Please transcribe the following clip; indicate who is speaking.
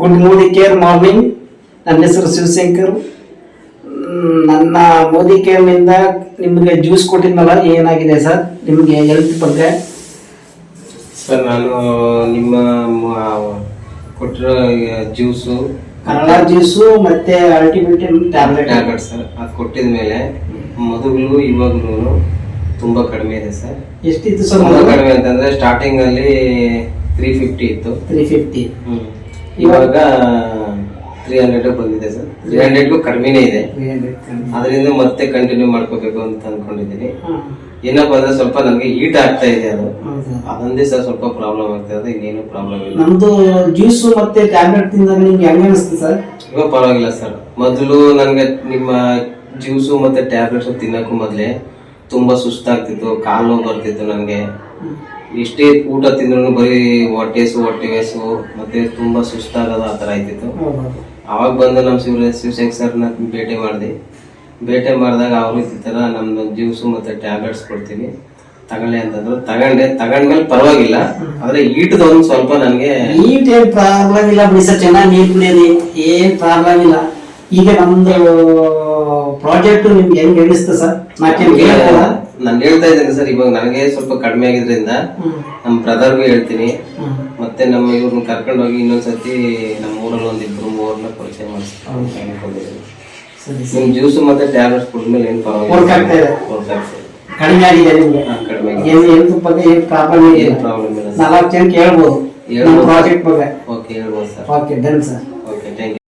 Speaker 1: Good Modi care morning. ನನ್ನ ಹೆಸರು ಶಿವಶಂಕರ್. ನನ್ನ ಮೋದಿ ಕೇರ್ನಿಂದ ನಿಮಗೆ ಜ್ಯೂಸ್ ಕೊಟ್ಟಿದ್ನಲ್ಲ, ಏನಾಗಿದೆ ಸರ್ ನಿಮಗೆ ಹೆಲ್ತ್ ಬಗ್ಗೆ?
Speaker 2: ಸರ್, ನಾನು ನಿಮ್ಮ ಕೊಟ್ಟಿರೋ ಜ್ಯೂಸು,
Speaker 1: ಕನ್ನಡ ಜ್ಯೂಸು ಮತ್ತೆ ಅಲ್ಟಿಮೇಟ್ ಟ್ಯಾಬ್ಲೆಟ್
Speaker 2: ಸರ್, ಅದು ಕೊಟ್ಟಿದ ಮೇಲೆ ಮೊದಲು ಇವಾಗಲೂ ತುಂಬಾ ಕಡಿಮೆ ಇದೆ ಸರ್.
Speaker 1: ಎಷ್ಟಿತ್ತು ಸರ್?
Speaker 2: ತುಂಬಾ ಕಡಿಮೆ ಅಂತಂದ್ರೆ ಸ್ಟಾರ್ಟಿಂಗ್ ಅಲ್ಲಿ 350 ಇತ್ತು.
Speaker 1: 350.
Speaker 2: ಇವಾಗ 300 ಬಂದಿದೆ ಸರ್. 300ಗೂ ಕಡಿಮೆನೇ ಇದೆ. ಅದರಿಂದ ಮತ್ತೆ ಕಂಟಿನ್ಯೂ ಮಾಡ್ಕೋಬೇಕು ಅಂತ ಅನ್ಕೊಂಡಿದ್ದೀನಿ. ಏನಪ್ಪಾ ಅಂದ್ರೆ ಸ್ವಲ್ಪ ನನಗೆ ಹೀಟ್ ಆಗ್ತಾ ಇದೆ, ಅದೊಂದೇ ಸರ್ ಸ್ವಲ್ಪ ಪ್ರಾಬ್ಲಮ್ ಆಗ್ತಾ ಇದೆ, ಇನ್ನೇನು ಪ್ರಾಬ್ಲಮ್ ಇಲ್ಲ.
Speaker 1: ನಮ್ದು ಜ್ಯೂಸ್ ಮತ್ತೆ ಟ್ಯಾಬ್ಲೆಟ್ ತಿಂದಾಗ ನಿಮ್ಗೆ ಹೆಂಗ ಅನಿಸ್ತು ಸರ್?
Speaker 2: ಇವಾಗ ಪರವಾಗಿಲ್ಲ ಸರ್. ಮೊದಲು ನನಗೆ ನಿಮ್ಮ ಜ್ಯೂಸು ಮತ್ತೆ ಟ್ಯಾಬ್ಲೆಟ್ಸ್ ತಿನ್ನಕ್ಕೂ ಮೊದಲೇ ತುಂಬಾ ಸುಸ್ತಾಗ್ತಿತ್ತು, ಕಾಲು ನೋವು ಬರ್ತಿತ್ತು ನನಗೆ. ಎಷ್ಟೇ ಊಟ ತಿಂದ್ರು ಬರೀ ಹೊಟ್ಟೆ ಬೇಸು ಮತ್ತೆ ತುಂಬಾ ಸುಸ್ತಾಗೋದು ಆ ತರ ಆಯ್ತಿತ್ತು. ಅವಾಗ ಬಂದು ನಮ್ಮ ಶಿವಶಂಕರ್ ಸರ್ನ ಭೇಟಿ ಮಾಡಿದಾಗ ಅವರು ಈ ತರ ನಮ್ದು ಜ್ಯೂಸು ಮತ್ತೆ ಟ್ಯಾಬ್ಲೆಟ್ಸ್ ಕೊಡ್ತೀವಿ ತಗೊಳ್ಳಿ ಅಂತಂದ್ರು. ತಗೊಂಡ್ಮೇಲೆ ಪರವಾಗಿಲ್ಲ, ಆದ್ರೆ ಈಟದ ಒಂದು ಸ್ವಲ್ಪ ನನಗೆ
Speaker 1: ಈಟ್ ಏನ್ ಪ್ರಾಬ್ಲಮ್ ಇಲ್ಲ ಬಿಡಿ ಸರ್, ಚೆನ್ನಾಗಿ ನೀರ್ ಕುಡಿಯೋದು ಏನ್ ಪ್ರಾಬ್ಲಮ್ ಇಲ್ಲ. ಈಗ ನಮ್ದು ಪ್ರಾಜೆಕ್ಟ್ ನಿಮ್ಗೆ ಹೆಂಗ್ ಅನಿಸ್ತು ಸರ್?
Speaker 2: ನಾನು ಹೇಳ್ತಾ ಇದ್ದೇನೆ ಸರ್, ಇವಾಗ ನನಗೆ ಸ್ವಲ್ಪ ಕಡಿಮೆ ಆಗಿದ್ರಿಂದ ನಮ್ಮ ಬ್ರದರ್ಗೂ ಹೇಳ್ತೀನಿ, ಮತ್ತೆ ನಮ್ಮ ಇವ್ರನ್ನ ಕರ್ಕೊಂಡು ಹೋಗಿ ಇನ್ನೊಂದ್ಸತಿ ನಮ್ಮ ಊರಲ್ಲಿ ಒಂದಿಬ್ರು ಮೂರನ್ನ ಪರಿಚಯ ಮಾಡಿಸ್ತೀನಿ. ನಿಮ್ ಜ್ಯೂಸ್ ಮತ್ತೆ ಟ್ಯಾಬ್ಲೆಟ್ಸ್ ಕುಡಿದ್ಮೇಲೆ ಏನ್ ಪರವಾಗಿಲ್ಲ,
Speaker 1: ಕಡಿಮೆ ಆಗಿದೆ ನಿಮ್ಗೆ?
Speaker 2: ಕಡಿಮೆ
Speaker 1: ಹೆಲ್ತ್ ಬಗ್ಗೆ ಏನ್ ಪ್ರಾಬ್ಲಮ್ ಇಲ್ಲ. 4 ಜನ ಕೇಳ್ಬೋದು ಪ್ರಾಜೆಕ್ಟ್ ಬಗ್ಗೆ.
Speaker 2: ಓಕೆ, ಹೇಳ್ಬೋದು sir.
Speaker 1: Okay, done sir.
Speaker 2: Okay, thank you.